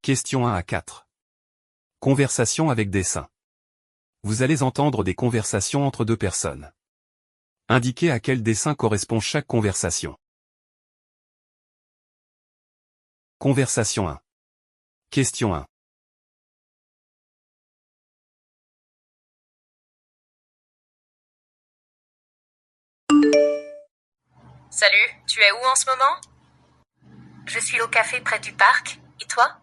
Question 1 à 4. Conversation avec dessin. Vous allez entendre des conversations entre deux personnes. Indiquez à quel dessin correspond chaque conversation. Conversation 1. Question 1. Salut, tu es où en ce moment? Je suis au café près du parc, et toi?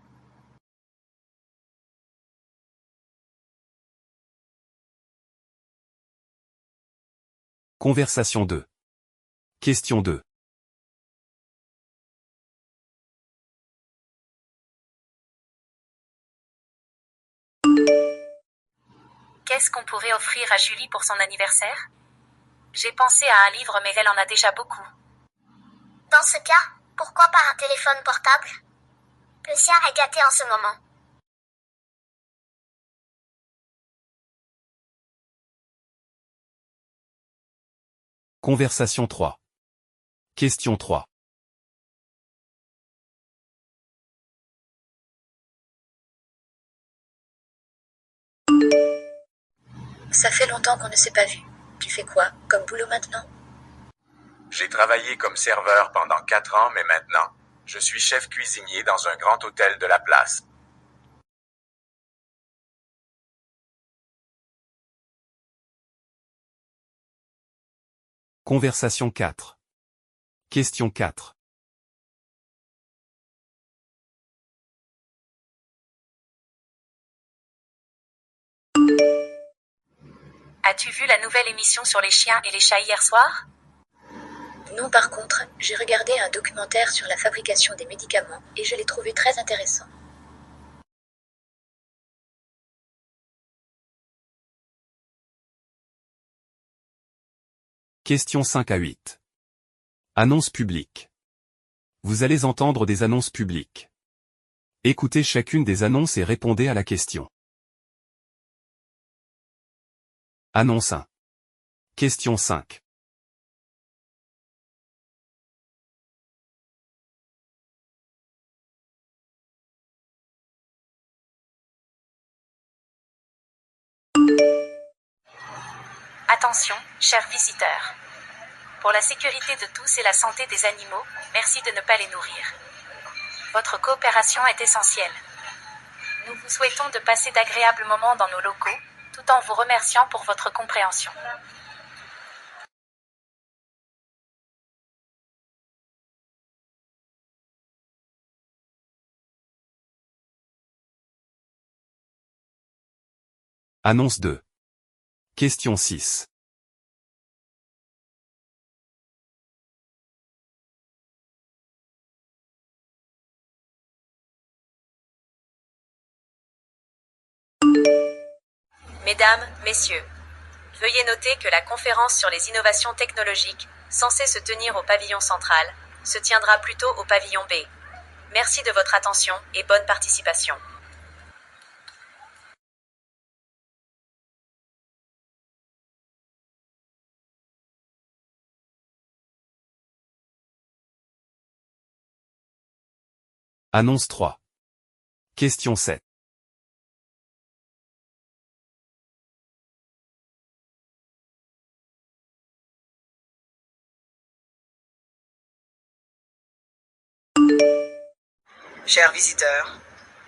Conversation 2. Question 2. Qu'est-ce qu'on pourrait offrir à Julie pour son anniversaire? J'ai pensé à un livre mais elle en a déjà beaucoup. Dans ce cas, pourquoi pas un téléphone portable? Le sien est gâté en ce moment. Conversation 3. Question 3. Ça fait longtemps qu'on ne s'est pas vu. Tu fais quoi, comme boulot maintenant? J'ai travaillé comme serveur pendant 4 ans, mais maintenant, je suis chef cuisinier dans un grand hôtel de la place. Conversation 4. Question 4. As-tu vu la nouvelle émission sur les chiens et les chats hier soir? Non, par contre, j'ai regardé un documentaire sur la fabrication des médicaments et je l'ai trouvé très intéressant. Question 5 à 8. Annonce publique. Vous allez entendre des annonces publiques. Écoutez chacune des annonces et répondez à la question. Annonce 1. Question 5. Attention, chers visiteurs. Pour la sécurité de tous et la santé des animaux, merci de ne pas les nourrir. Votre coopération est essentielle. Nous vous souhaitons de passer d'agréables moments dans nos locaux, tout en vous remerciant pour votre compréhension. Annonce 2. Question 6. Mesdames, Messieurs, veuillez noter que la conférence sur les innovations technologiques, censée se tenir au pavillon central, se tiendra plutôt au pavillon B. Merci de votre attention et bonne participation. Annonce 3. Question 7. Chers visiteurs,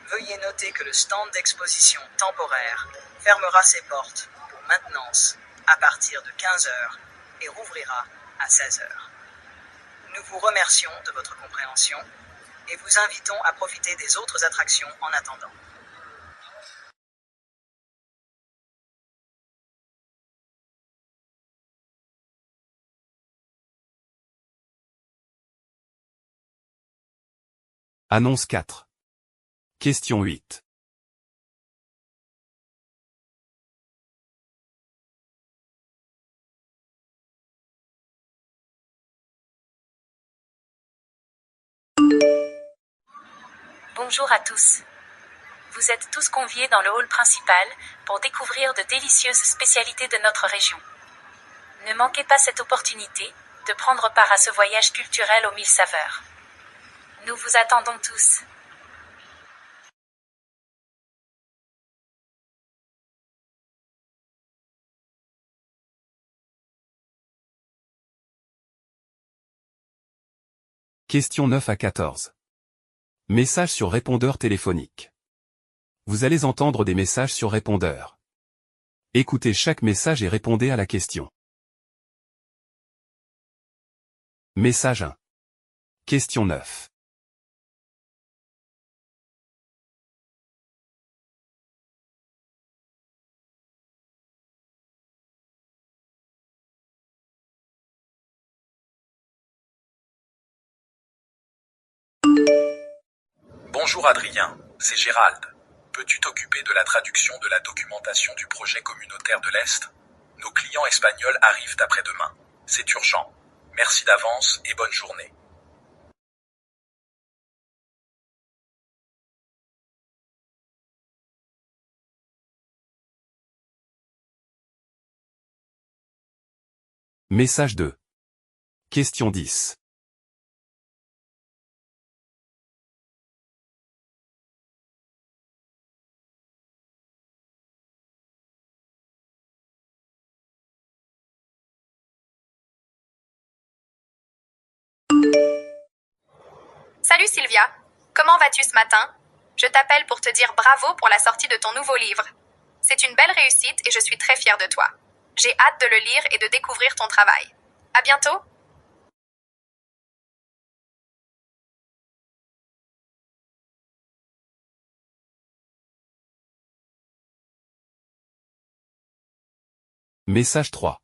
veuillez noter que le stand d'exposition temporaire fermera ses portes pour maintenance à partir de 15 h et rouvrira à 16 h. Nous vous remercions de votre compréhension et vous invitons à profiter des autres attractions en attendant. Annonce 4. Question 8. Bonjour à tous. Vous êtes tous conviés dans le hall principal pour découvrir de délicieuses spécialités de notre région. Ne manquez pas cette opportunité de prendre part à ce voyage culturel aux 1000 saveurs. Nous vous attendons tous. Questions 9 à 14. Message sur répondeur téléphonique. Vous allez entendre des messages sur répondeur. Écoutez chaque message et répondez à la question. Message 1. Question 9. Bonjour Adrien, c'est Gérald. Peux-tu t'occuper de la traduction de la documentation du projet communautaire de l'Est? Nos clients espagnols arrivent après-demain. C'est urgent. Merci d'avance et bonne journée. Message 2. Question 10. Salut Sylvia, comment vas-tu ce matin? Je t'appelle pour te dire bravo pour la sortie de ton nouveau livre. C'est une belle réussite et je suis très fière de toi. J'ai hâte de le lire et de découvrir ton travail. À bientôt! Message 3.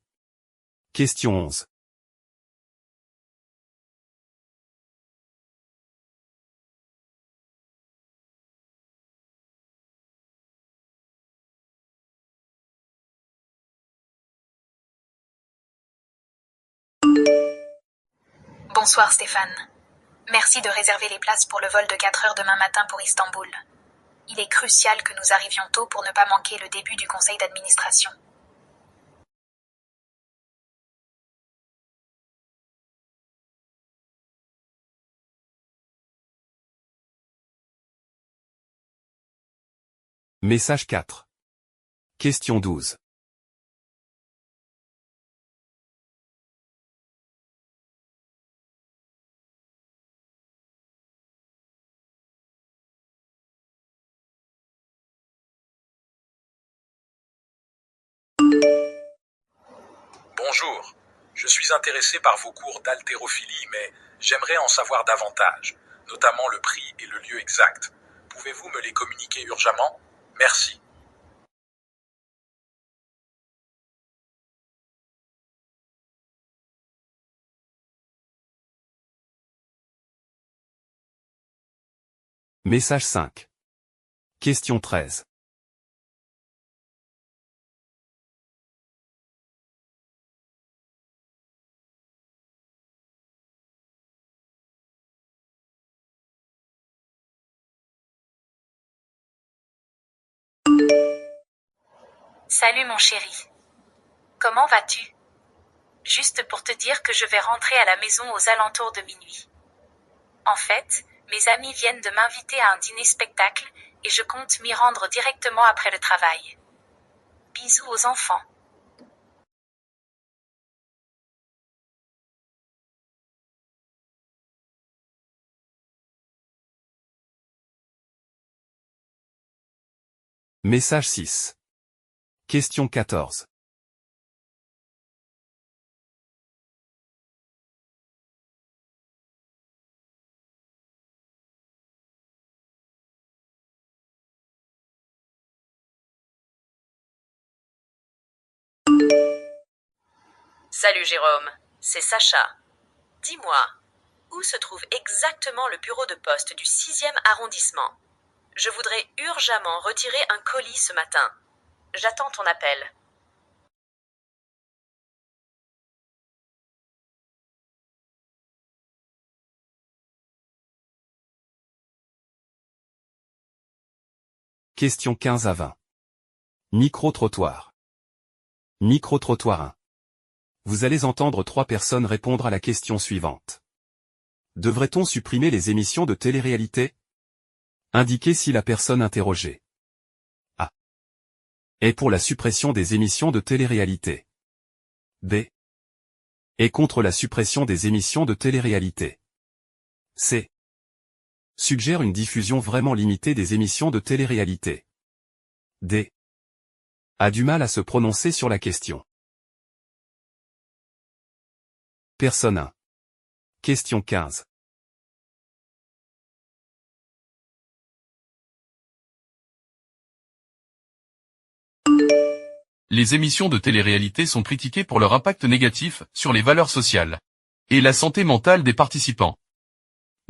Question 11. Bonsoir Stéphane. Merci de réserver les places pour le vol de 4 heures demain matin pour Istanbul. Il est crucial que nous arrivions tôt pour ne pas manquer le début du conseil d'administration. Message 4. Question 12. Bonjour, je suis intéressé par vos cours d'haltérophilie, mais j'aimerais en savoir davantage, notamment le prix et le lieu exact. Pouvez-vous me les communiquer urgemment? Merci. Message 5. Question 13. Salut mon chéri. Comment vas-tu? Juste pour te dire que je vais rentrer à la maison aux alentours de minuit. En fait, mes amis viennent de m'inviter à un dîner-spectacle et je compte m'y rendre directement après le travail. Bisous aux enfants. Message 6. Question 14. Salut Jérôme, c'est Sacha. Dis-moi, où se trouve exactement le bureau de poste du 6e arrondissement? Je voudrais urgemment retirer un colis ce matin. J'attends ton appel. Question 15 à 20. Micro-trottoir. Micro-trottoir 1. Vous allez entendre 3 personnes répondre à la question suivante. Devrait-on supprimer les émissions de télé-réalité? Indiquez si la personne interrogée A. Est pour la suppression des émissions de télé-réalité. B. Est contre la suppression des émissions de télé-réalité. C. Suggère une diffusion vraiment limitée des émissions de télé-réalité. D. A du mal à se prononcer sur la question. Personne 1. Question 15. Les émissions de télé-réalité sont critiquées pour leur impact négatif sur les valeurs sociales et la santé mentale des participants.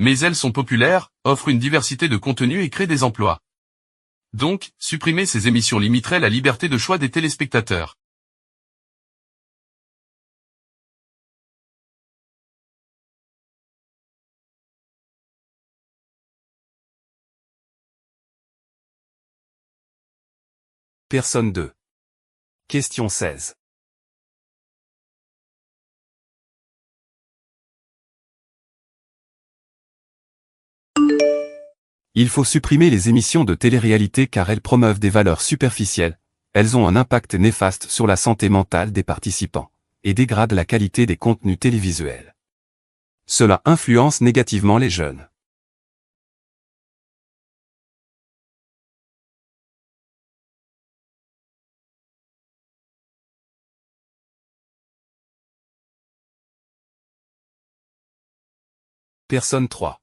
Mais elles sont populaires, offrent une diversité de contenus et créent des emplois. Donc, supprimer ces émissions limiterait la liberté de choix des téléspectateurs. Personne 2. Question 16. Il faut supprimer les émissions de télé-réalité car elles promeuvent des valeurs superficielles, elles ont un impact néfaste sur la santé mentale des participants, et dégradent la qualité des contenus télévisuels. Cela influence négativement les jeunes. Personne 3.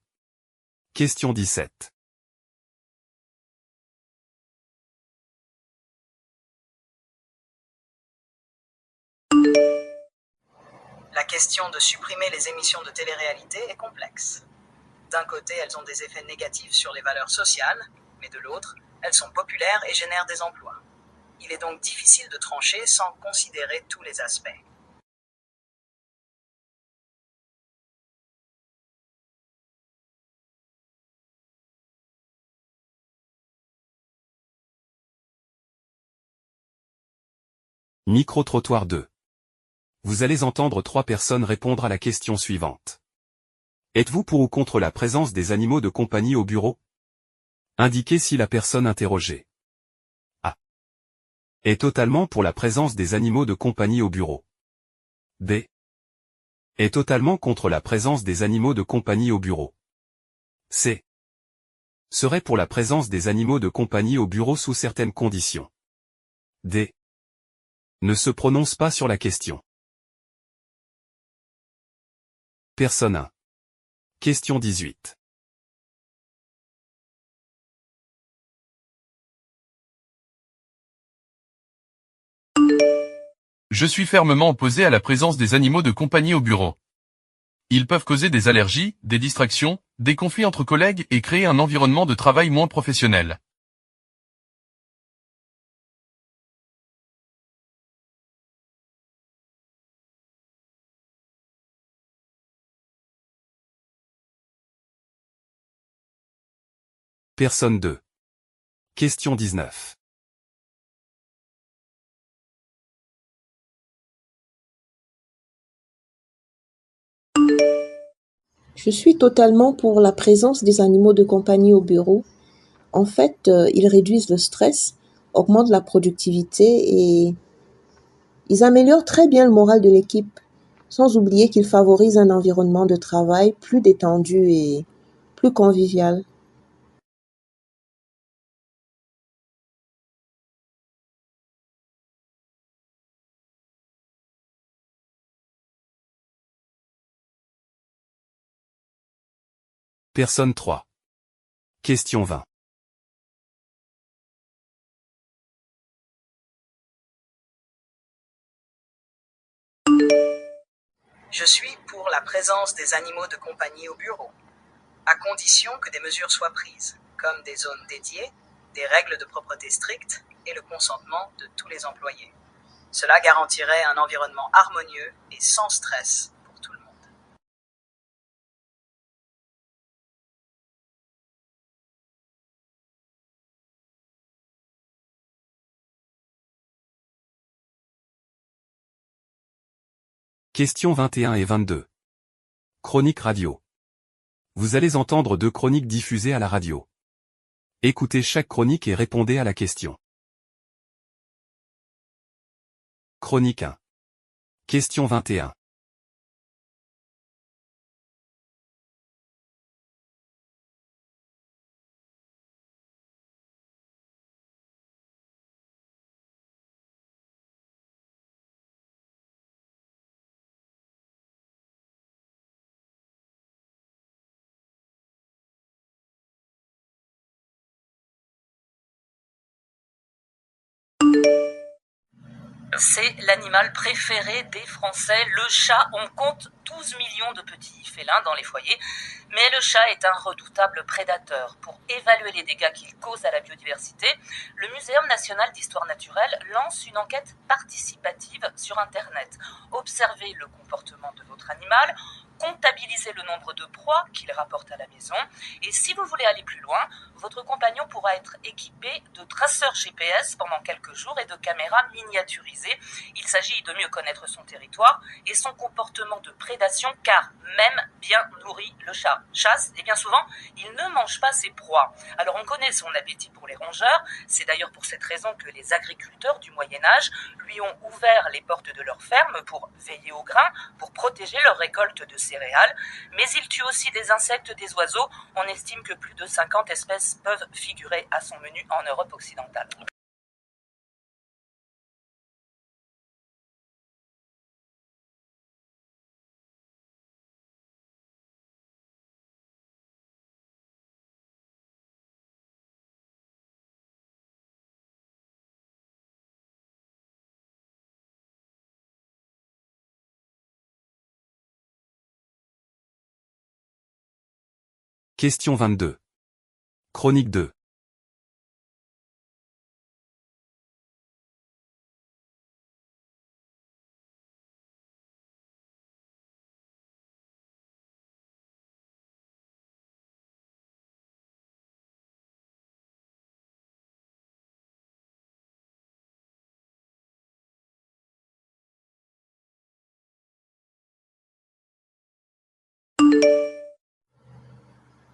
Question 17. La question de supprimer les émissions de télé-réalité est complexe. D'un côté, elles ont des effets négatifs sur les valeurs sociales, mais de l'autre, elles sont populaires et génèrent des emplois. Il est donc difficile de trancher sans considérer tous les aspects. Micro-trottoir 2. Vous allez entendre 3 personnes répondre à la question suivante. Êtes-vous pour ou contre la présence des animaux de compagnie au bureau? Indiquez si la personne interrogée A. Est totalement pour la présence des animaux de compagnie au bureau. B. Est totalement contre la présence des animaux de compagnie au bureau. C. Serait pour la présence des animaux de compagnie au bureau sous certaines conditions. D. Ne se prononce pas sur la question. Personne 1. Question 18. Je suis fermement opposé à la présence des animaux de compagnie au bureau. Ils peuvent causer des allergies, des distractions, des conflits entre collègues et créer un environnement de travail moins professionnel. Personne 2. Question 19. Je suis totalement pour la présence des animaux de compagnie au bureau. En fait, ils réduisent le stress, augmentent la productivité et ils améliorent très bien le moral de l'équipe, sans oublier qu'ils favorisent un environnement de travail plus détendu et plus convivial. Personne 3. Question 20. Je suis pour la présence des animaux de compagnie au bureau, à condition que des mesures soient prises, comme des zones dédiées, des règles de propreté strictes et le consentement de tous les employés. Cela garantirait un environnement harmonieux et sans stress pour tout le monde. Questions 21 et 22. Chronique radio. Vous allez entendre 2 chroniques diffusées à la radio. Écoutez chaque chronique et répondez à la question. Chronique 1. Question 21. C'est l'animal préféré des Français, le chat. On compte 12 millions de petits félins dans les foyers, mais le chat est un redoutable prédateur. Pour évaluer les dégâts qu'il cause à la biodiversité, le Muséum national d'histoire naturelle lance une enquête participative sur Internet. Observez le comportement de votre animal, comptabilisez le nombre de proies qu'il rapporte à la maison, et si vous voulez aller plus loin, votre compagnon pourra être équipé de traceurs GPS pendant quelques jours et de caméras miniaturisées. Il s'agit de mieux connaître son territoire et son comportement de prédation, car même bien nourri, le chat chasse, et bien souvent, il ne mange pas ses proies. Alors on connaît son appétit pour les rongeurs, c'est d'ailleurs pour cette raison que les agriculteurs du Moyen-Âge lui ont ouvert les portes de leur ferme pour veiller au grain, pour protéger leur récolte de céréales, mais il tue aussi des insectes, des oiseaux. On estime que plus de 50 espèces peuvent figurer à son menu en Europe occidentale. Question 22. Chronique 2.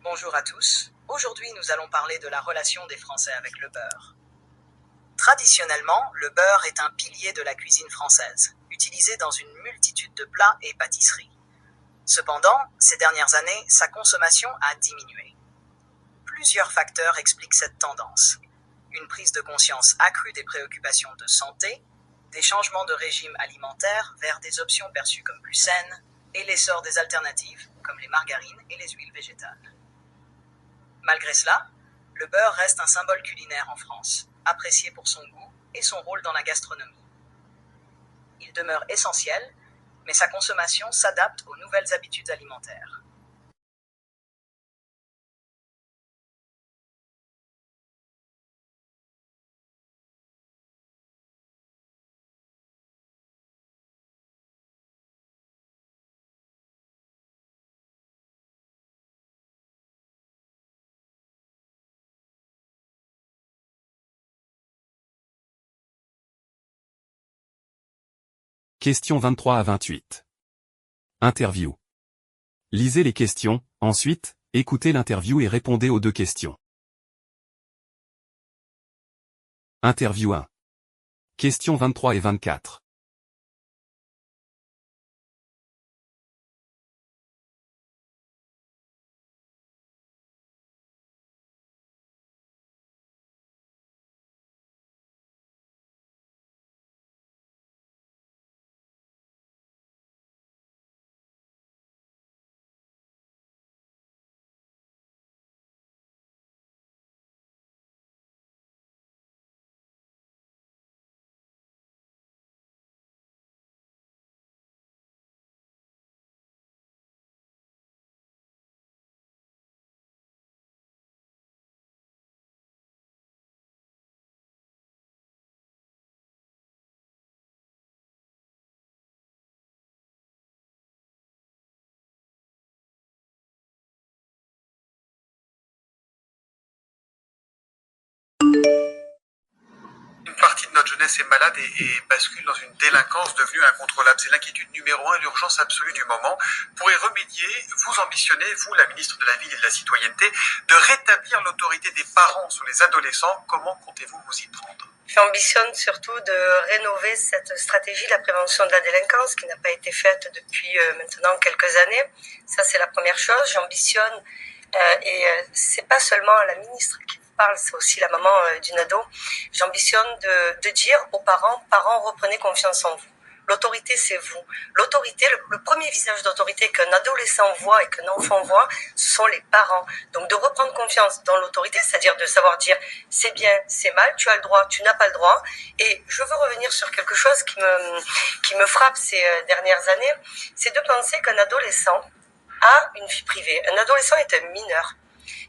Bonjour à tous. Aujourd'hui, nous allons parler de la relation des Français avec le beurre. Traditionnellement, le beurre est un pilier de la cuisine française, utilisé dans une multitude de plats et pâtisseries. Cependant, ces dernières années, sa consommation a diminué. Plusieurs facteurs expliquent cette tendance. Une prise de conscience accrue des préoccupations de santé, des changements de régime alimentaire vers des options perçues comme plus saines, et l'essor des alternatives, comme les margarines et les huiles végétales. Malgré cela, le beurre reste un symbole culinaire en France, apprécié pour son goût et son rôle dans la gastronomie. Il demeure essentiel, mais sa consommation s'adapte aux nouvelles habitudes alimentaires. Questions 23 à 28. Interview. Lisez les questions, ensuite, écoutez l'interview et répondez aux 2 questions. Interview 1. Questions 23 et 24. Une partie de notre jeunesse est malade et bascule dans une délinquance devenue incontrôlable. C'est l'inquiétude numéro 1, l'urgence absolue du moment. Pour y remédier, vous ambitionnez, vous, la ministre de la Ville et de la Citoyenneté, de rétablir l'autorité des parents sur les adolescents. Comment comptez-vous vous y prendre ? J'ambitionne surtout de rénover cette stratégie de la prévention de la délinquance qui n'a pas été faite depuis maintenant quelques années. Ça, c'est la première chose. J'ambitionne, et c'est pas seulement la ministre qui parle, c'est aussi la maman d'une ado. J'ambitionne de dire aux parents, reprenez confiance en vous. L'autorité, c'est vous. L'autorité, le premier visage d'autorité qu'un adolescent voit et qu'un enfant voit, ce sont les parents. Donc de reprendre confiance dans l'autorité, c'est-à-dire de savoir dire c'est bien, c'est mal, tu as le droit, tu n'as pas le droit. Et je veux revenir sur quelque chose qui me frappe ces dernières années, c'est de penser qu'un adolescent a une vie privée. Un adolescent est un mineur.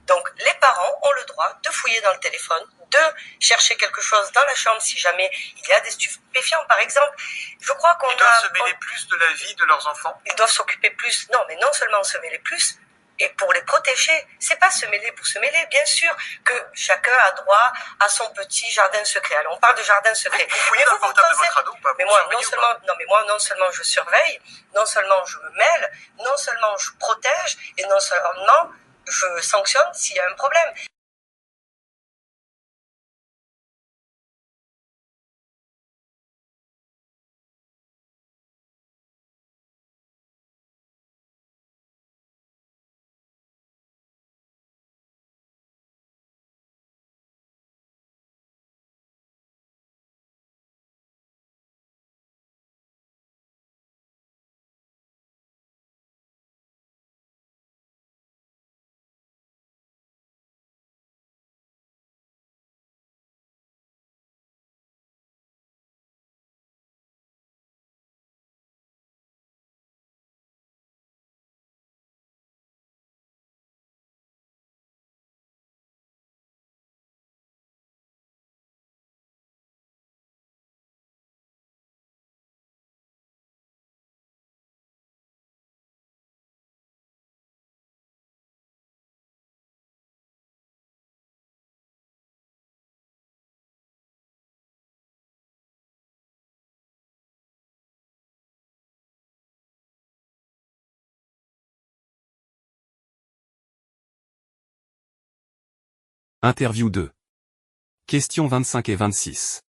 Donc les parents ont le droit de fouiller dans le téléphone, de chercher quelque chose dans la chambre si jamais il y a des stupéfiants par exemple. Je crois qu'on Ils doivent se mêler plus de la vie de leurs enfants. Ils doivent s'occuper plus. Non, mais non seulement se mêler plus, et pour les protéger. C'est pas se mêler pour se mêler. Bien sûr que chacun a droit à son petit jardin secret. Alors on parle de jardin secret. Vous fouillez dans le portable de votre ado ou pas? Mais moi non seulement je surveille, non seulement je me mêle, non seulement je protège, et non seulement je sanctionne s'il y a un problème. Interview 2. Questions 25 et 26.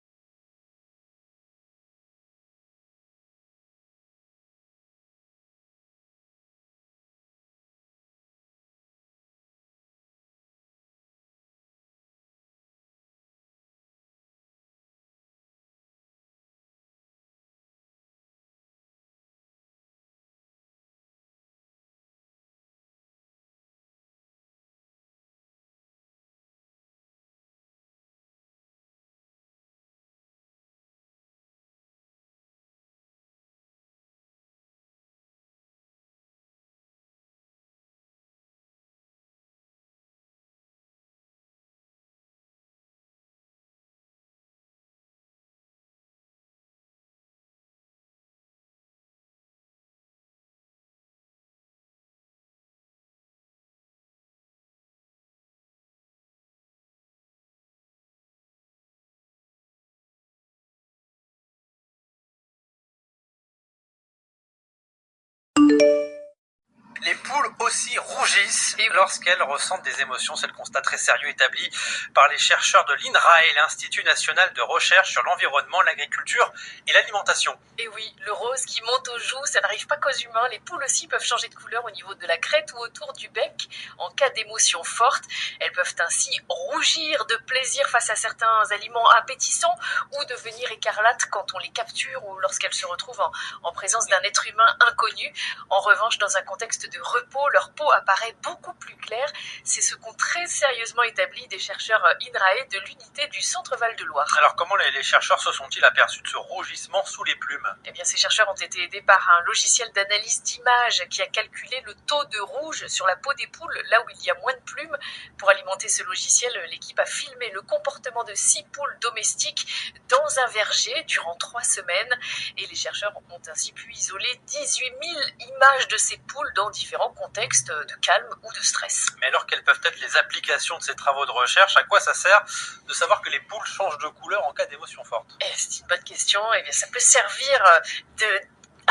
Les poules aussi rougissent lorsqu'elles ressentent des émotions. C'est le constat très sérieux établi par les chercheurs de l'INRAE, l'Institut national de recherche sur l'environnement, l'agriculture et l'alimentation. Et oui, le rose qui monte aux joues, ça n'arrive pas qu'aux humains. Les poules aussi peuvent changer de couleur au niveau de la crête ou autour du bec. En cas d'émotion forte, elles peuvent ainsi rougir de plaisir face à certains aliments appétissants ou devenir écarlates quand on les capture ou lorsqu'elles se retrouvent en présence d'un être humain inconnu. En revanche, dans un contexte de repos, leur peau apparaît beaucoup plus claire. C'est ce qu'ont très sérieusement établi des chercheurs INRAE de l'unité du Centre Val-de-Loire. Alors comment les chercheurs se sont-ils aperçus de ce rougissement sous les plumes? Eh bien, ces chercheurs ont été aidés par un logiciel d'analyse d'images qui a calculé le taux de rouge sur la peau des poules, là où il y a moins de plumes. Pour alimenter ce logiciel, l'équipe a filmé le comportement de 6 poules domestiques dans un verger durant 3 semaines. Et les chercheurs ont ainsi pu isoler 18 000 images de ces poules dans différents contextes de calme ou de stress. Mais alors, quelles peuvent être les applications de ces travaux de recherche? À quoi ça sert de savoir que les poules changent de couleur en cas d'émotion forte? C'est une bonne question. Eh bien, ça peut servir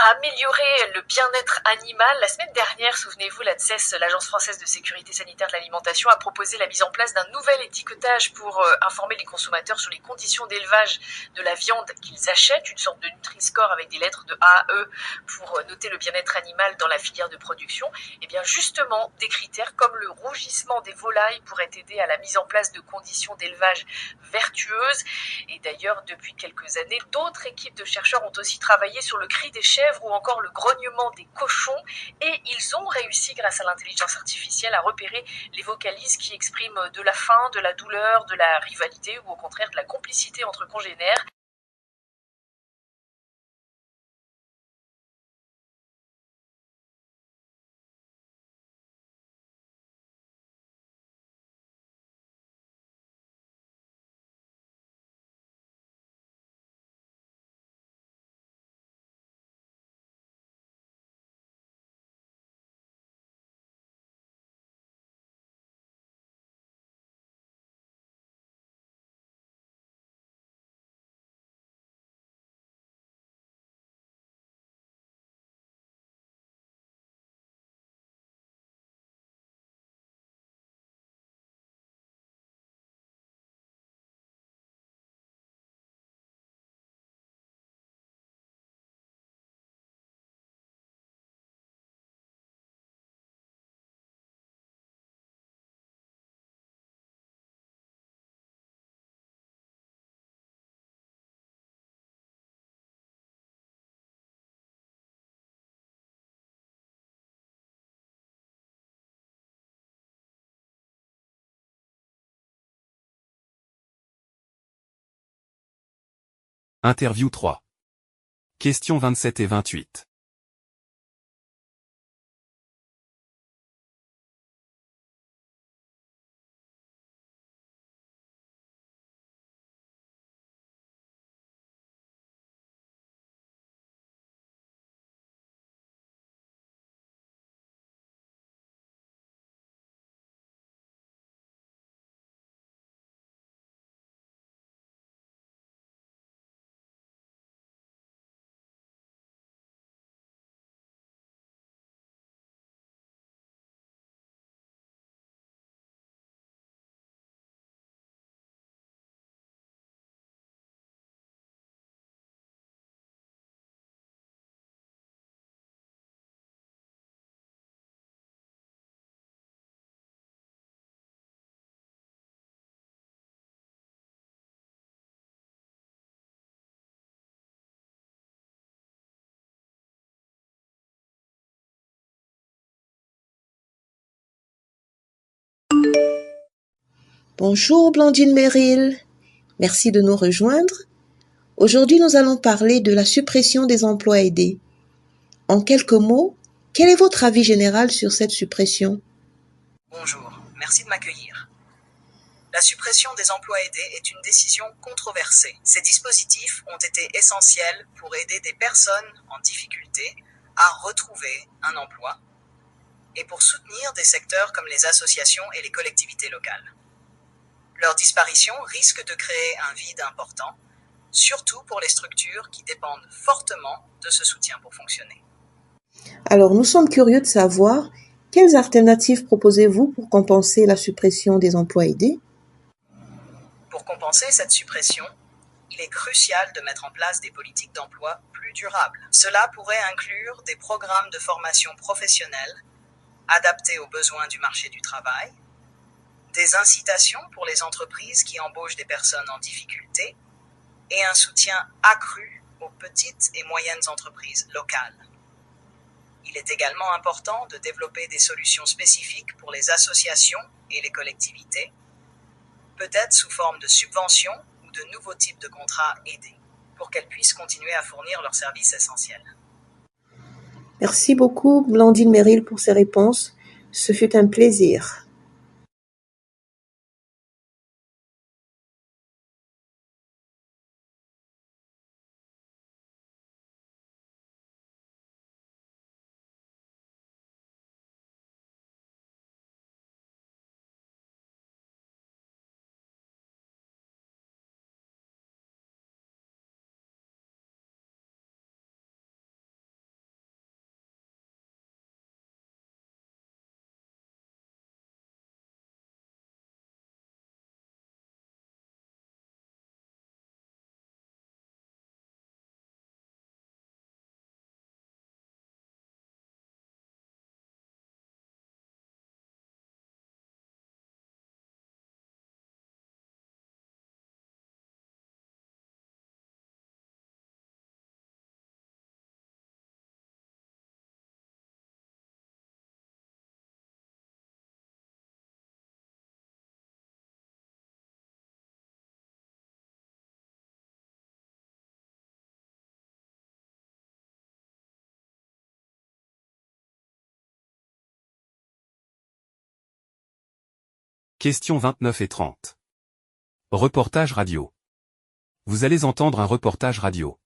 à améliorer le bien-être animal. La semaine dernière, souvenez-vous, l'ANSES, l'Agence française de sécurité sanitaire de l'alimentation, a proposé la mise en place d'un nouvel étiquetage pour informer les consommateurs sur les conditions d'élevage de la viande qu'ils achètent, une sorte de Nutri-Score avec des lettres de A à E pour noter le bien-être animal dans la filière de production. Et bien justement, des critères comme le rougissement des volailles pourraient aider à la mise en place de conditions d'élevage vertueuses. Et d'ailleurs, depuis quelques années, d'autres équipes de chercheurs ont aussi travaillé sur le cri des chèvres ou encore le grognement des cochons, et ils ont réussi, grâce à l'intelligence artificielle, à repérer les vocalises qui expriment de la faim, de la douleur, de la rivalité ou au contraire de la complicité entre congénères. Interview 3. Questions 27 et 28. Bonjour Blandine Merrill, merci de nous rejoindre. Aujourd'hui, nous allons parler de la suppression des emplois aidés. En quelques mots, quel est votre avis général sur cette suppression? Bonjour, merci de m'accueillir. La suppression des emplois aidés est une décision controversée. Ces dispositifs ont été essentiels pour aider des personnes en difficulté à retrouver un emploi et pour soutenir des secteurs comme les associations et les collectivités locales. Leur disparition risque de créer un vide important, surtout pour les structures qui dépendent fortement de ce soutien pour fonctionner. Alors, nous sommes curieux de savoir quelles alternatives proposez-vous pour compenser la suppression des emplois aidés? Pour compenser cette suppression, il est crucial de mettre en place des politiques d'emploi plus durables. Cela pourrait inclure des programmes de formation professionnelle adaptés aux besoins du marché du travail, des incitations pour les entreprises qui embauchent des personnes en difficulté et un soutien accru aux petites et moyennes entreprises locales. Il est également important de développer des solutions spécifiques pour les associations et les collectivités, peut-être sous forme de subventions ou de nouveaux types de contrats aidés, pour qu'elles puissent continuer à fournir leurs services essentiels. Merci beaucoup Blandine Merrill pour ces réponses. Ce fut un plaisir. Questions 29 et 30. Reportage radio. Vous allez entendre un reportage radio.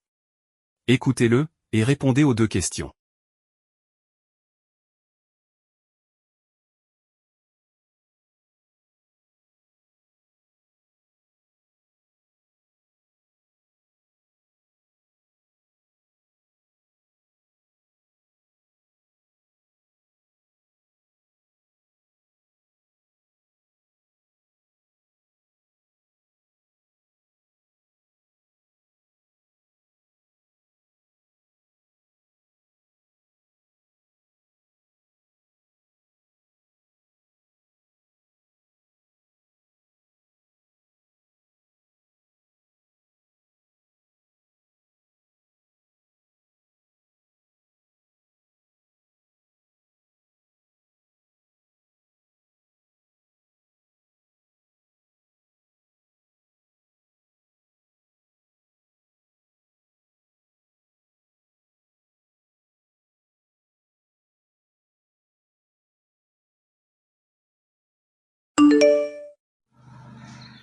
Écoutez-le, et répondez aux 2 questions.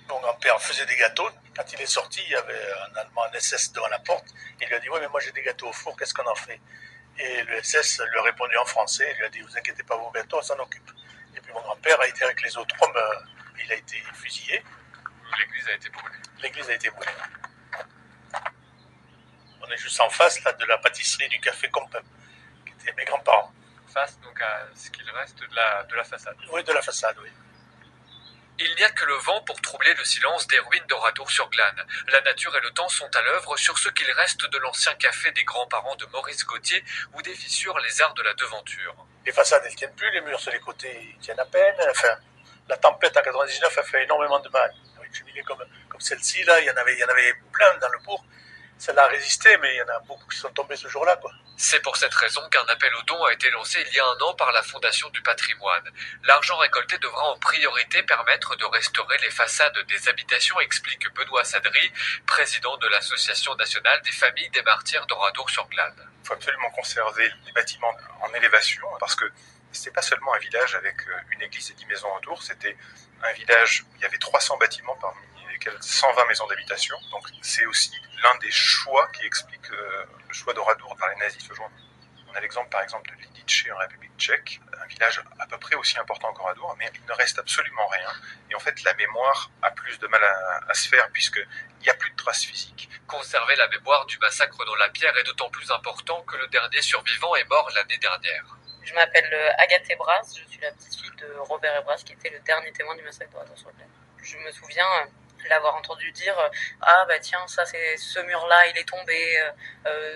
Mon grand-père faisait des gâteaux. Quand il est sorti, il y avait un Allemand, un SS devant la porte. Il lui a dit, oui, mais moi j'ai des gâteaux au four, qu'est-ce qu'on en fait? Et le SS lui a répondu en français, il lui a dit, vous inquiétez pas, vos gâteaux, on s'en occupe. Et puis mon grand-père a été avec les autres hommes, il a été fusillé. L'église a été brûlée. L'église a été brûlée. On est juste en face là, de la pâtisserie du café Compem, qui étaient mes grands-parents. Face donc à ce qu'il reste de la façade. Oui, de la façade, oui. Il n'y a que le vent pour troubler le silence des ruines d'Oradour-sur-Glane. La nature et le temps sont à l'œuvre sur ce qu'il reste de l'ancien café des grands-parents de Maurice Gauthier, où des fissures les arts de la devanture. Les façades, elles ne tiennent plus, les murs sur les côtés, ils tiennent à peine. Enfin, la tempête en 99 a fait énormément de mal. Une cheminée comme celle-ci, là, il y en avait plein dans le bourg. Celle-là a résisté, mais il y en a beaucoup qui sont tombés ce jour-là, quoi. C'est pour cette raison qu'un appel aux dons a été lancé il y a 1 an par la Fondation du patrimoine. L'argent récolté devra en priorité permettre de restaurer les façades des habitations, explique Benoît Sadri, président de l'Association nationale des familles des martyrs d'Oradour-sur-Glane. Il faut absolument conserver les bâtiments en élévation, parce que c'était pas seulement un village avec une église et 10 maisons autour, c'était un village où il y avait 300 bâtiments parmi lesquels 120 maisons d'habitation. Donc c'est aussi l'un des choix qui explique le choix d'Oradour par les nazis ce jour-là. On a l'exemple par exemple de Lidice en République tchèque, un village à peu près aussi important qu'Oradour, mais il ne reste absolument rien. Et en fait la mémoire a plus de mal à se faire puisqu'il n'y a plus de traces physiques. Conserver la mémoire du massacre dans la pierre est d'autant plus important que le dernier survivant est mort l'année dernière. Je m'appelle Agathe Ebras, je suis la petite fille de Robert Ebras qui était le dernier témoin du massacre d'Oradour-sur-Glane. Je me souviens l'avoir entendu dire ah bah tiens, ça c'est ce mur-là il est tombé,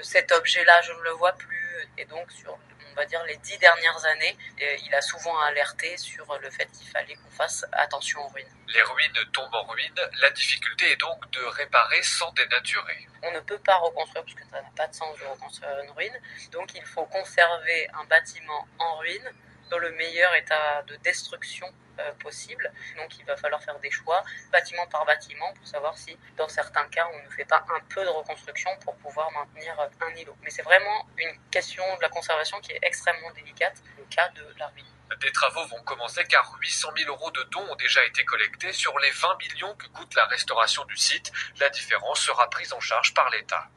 cet objet-là je ne le vois plus. Et donc sur on va dire les 10 dernières années, il a souvent alerté sur le fait qu'il fallait qu'on fasse attention aux ruines. Les ruines tombent en ruine, la difficulté est donc de réparer sans dénaturer. On ne peut pas reconstruire parce que ça n'a pas de sens de reconstruire une ruine, donc il faut conserver un bâtiment en ruine dans le meilleur état de destruction possible. Donc il va falloir faire des choix, bâtiment par bâtiment, pour savoir si dans certains cas on ne fait pas un peu de reconstruction pour pouvoir maintenir un îlot. Mais c'est vraiment une question de la conservation qui est extrêmement délicate, le cas de la ruine. Des travaux vont commencer car 800 000 € de dons ont déjà été collectés sur les 20 millions que coûte la restauration du site. La différence sera prise en charge par l'État.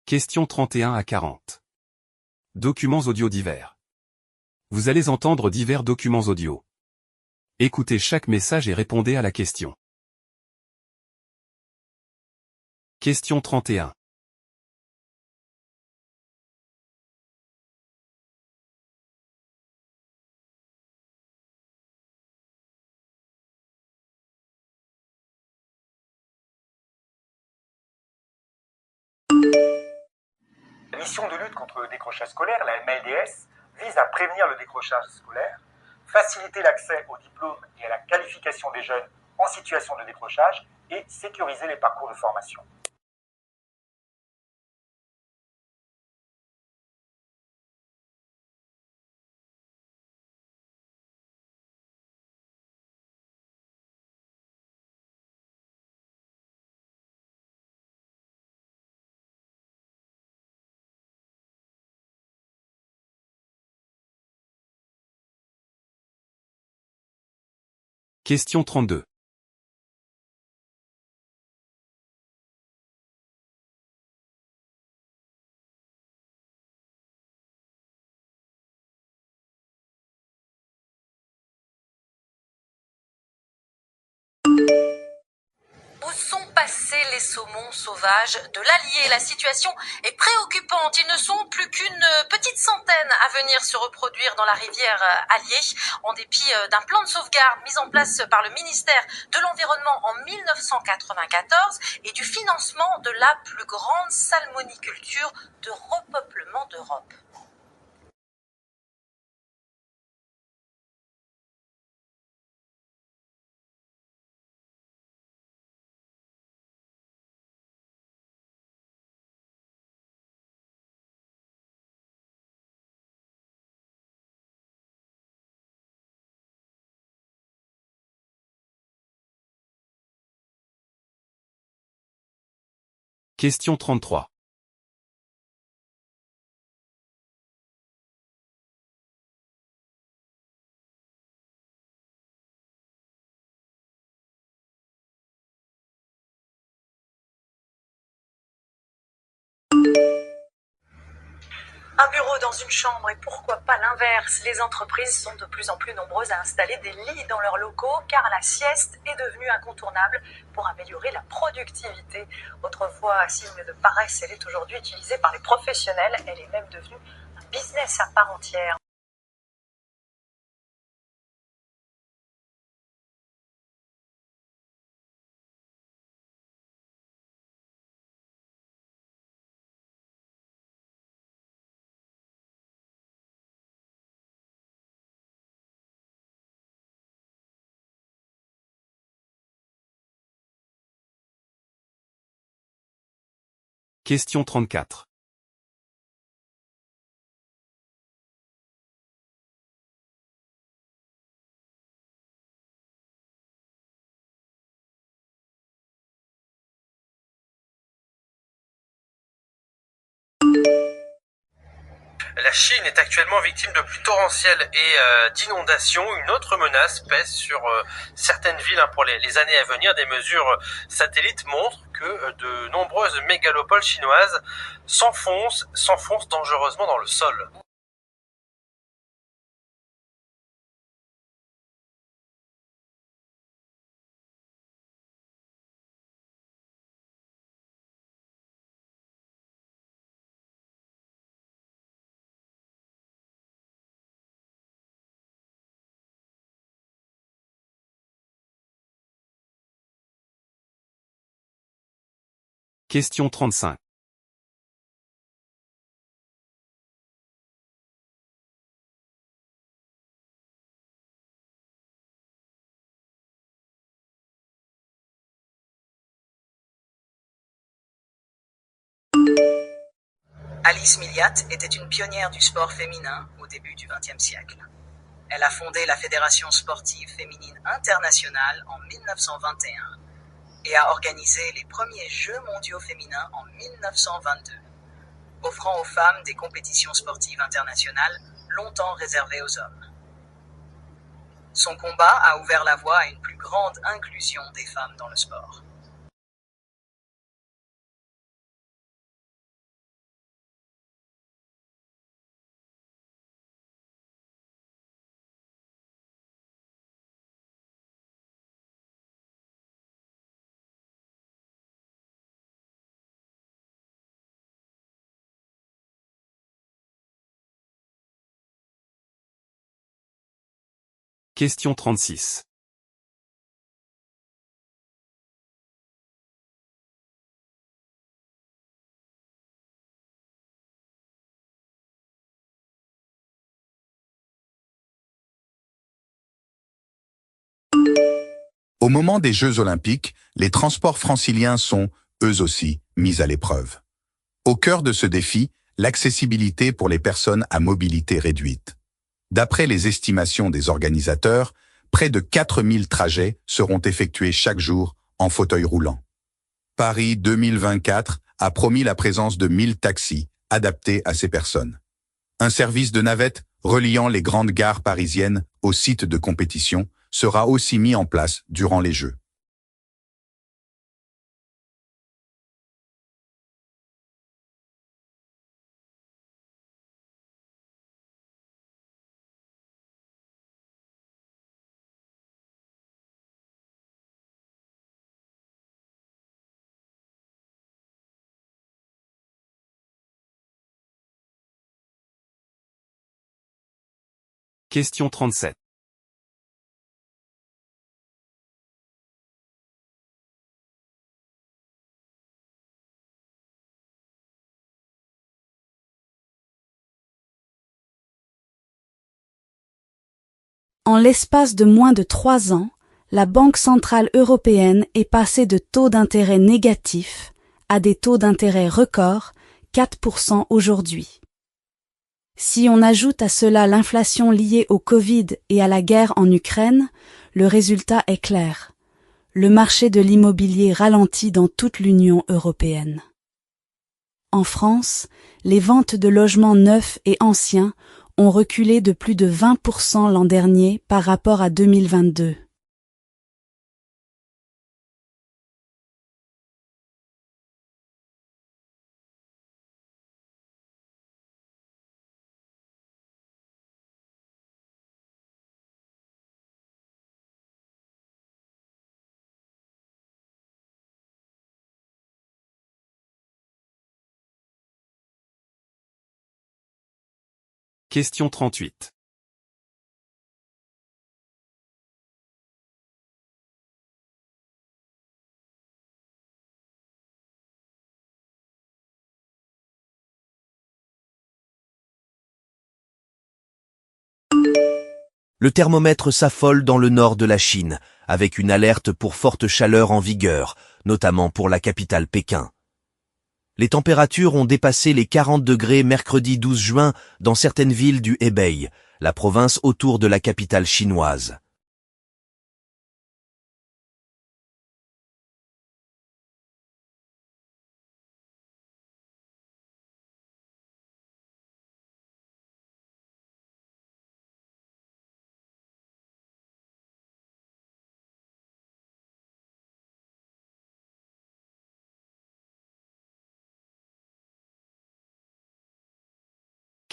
Questions 31 à 40. Documents audio divers. Vous allez entendre divers documents audio. Écoutez chaque message et répondez à la question. Question 31. La mission de lutte contre le décrochage scolaire, la MLDS, vise à prévenir le décrochage scolaire, faciliter l'accès au diplôme et à la qualification des jeunes en situation de décrochage et sécuriser les parcours de formation. Question 32. Où sont passés les saumons sauvages de l'Allier? La situation est préoccupante. Ils ne sont plus qu'une petite centaine à venir se reproduire dans la rivière Allier, en dépit d'un plan de sauvegarde mis en place par le ministère de l'Environnement en 1994 et du financement de la plus grande salmoniculture de repeuplement d'Europe. Question 33. Un bureau dans une chambre et pourquoi pas l'inverse? Les entreprises sont de plus en plus nombreuses à installer des lits dans leurs locaux car la sieste est devenue incontournable pour améliorer la productivité. Autrefois, signe de paresse, elle est aujourd'hui utilisée par les professionnels. Elle est même devenue un business à part entière. Question 34. La Chine est actuellement victime de pluies torrentielles et d'inondations. Une autre menace pèse sur certaines villes pour les années à venir. Des mesures satellites montrent que de nombreuses mégalopoles chinoises s'enfoncent dangereusement dans le sol. Question 35. Alice Milliat était une pionnière du sport féminin au début du XXe siècle. Elle a fondé la Fédération sportive féminine internationale en 1921 et a organisé les premiers Jeux mondiaux féminins en 1922, offrant aux femmes des compétitions sportives internationales longtemps réservées aux hommes. Son combat a ouvert la voie à une plus grande inclusion des femmes dans le sport. Question 36. Au moment des Jeux Olympiques, les transports franciliens sont, eux aussi, mis à l'épreuve. Au cœur de ce défi, l'accessibilité pour les personnes à mobilité réduite. D'après les estimations des organisateurs, près de 4000 trajets seront effectués chaque jour en fauteuil roulant. Paris 2024 a promis la présence de 1000 taxis adaptés à ces personnes. Un service de navette reliant les grandes gares parisiennes aux sites de compétition sera aussi mis en place durant les Jeux. Question 37. En l'espace de moins de 3 ans, la Banque centrale européenne est passée de taux d'intérêt négatifs à des taux d'intérêt records, 4% aujourd'hui. Si on ajoute à cela l'inflation liée au Covid et à la guerre en Ukraine, le résultat est clair. Le marché de l'immobilier ralentit dans toute l'Union européenne. En France, les ventes de logements neufs et anciens ont reculé de plus de 20% l'an dernier par rapport à 2022. Question 38. Le thermomètre s'affole dans le nord de la Chine, avec une alerte pour forte chaleur en vigueur, notamment pour la capitale Pékin. Les températures ont dépassé les 40 degrés mercredi 12 juin dans certaines villes du Hebei, la province autour de la capitale chinoise.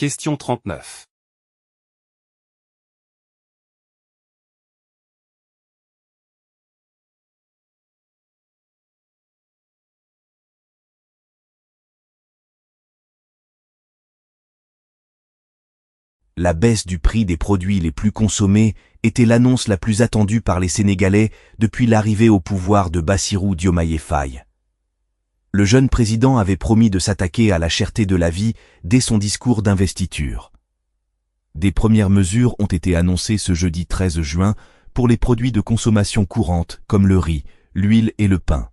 Question 39. La baisse du prix des produits les plus consommés était l'annonce la plus attendue par les Sénégalais depuis l'arrivée au pouvoir de Bassirou Diomaye Faye. Le jeune président avait promis de s'attaquer à la cherté de la vie dès son discours d'investiture. Des premières mesures ont été annoncées ce jeudi 13 juin pour les produits de consommation courante comme le riz, l'huile et le pain.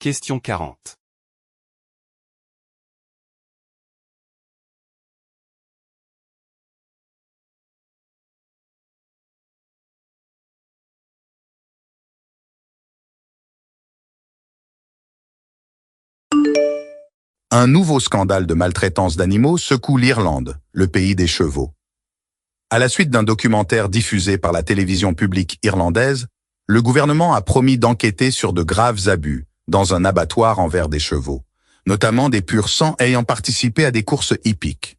Question 40. Un nouveau scandale de maltraitance d'animaux secoue l'Irlande, le pays des chevaux. À la suite d'un documentaire diffusé par la télévision publique irlandaise, le gouvernement a promis d'enquêter sur de graves abus, dans un abattoir envers des chevaux, notamment des pur-sang ayant participé à des courses hippiques.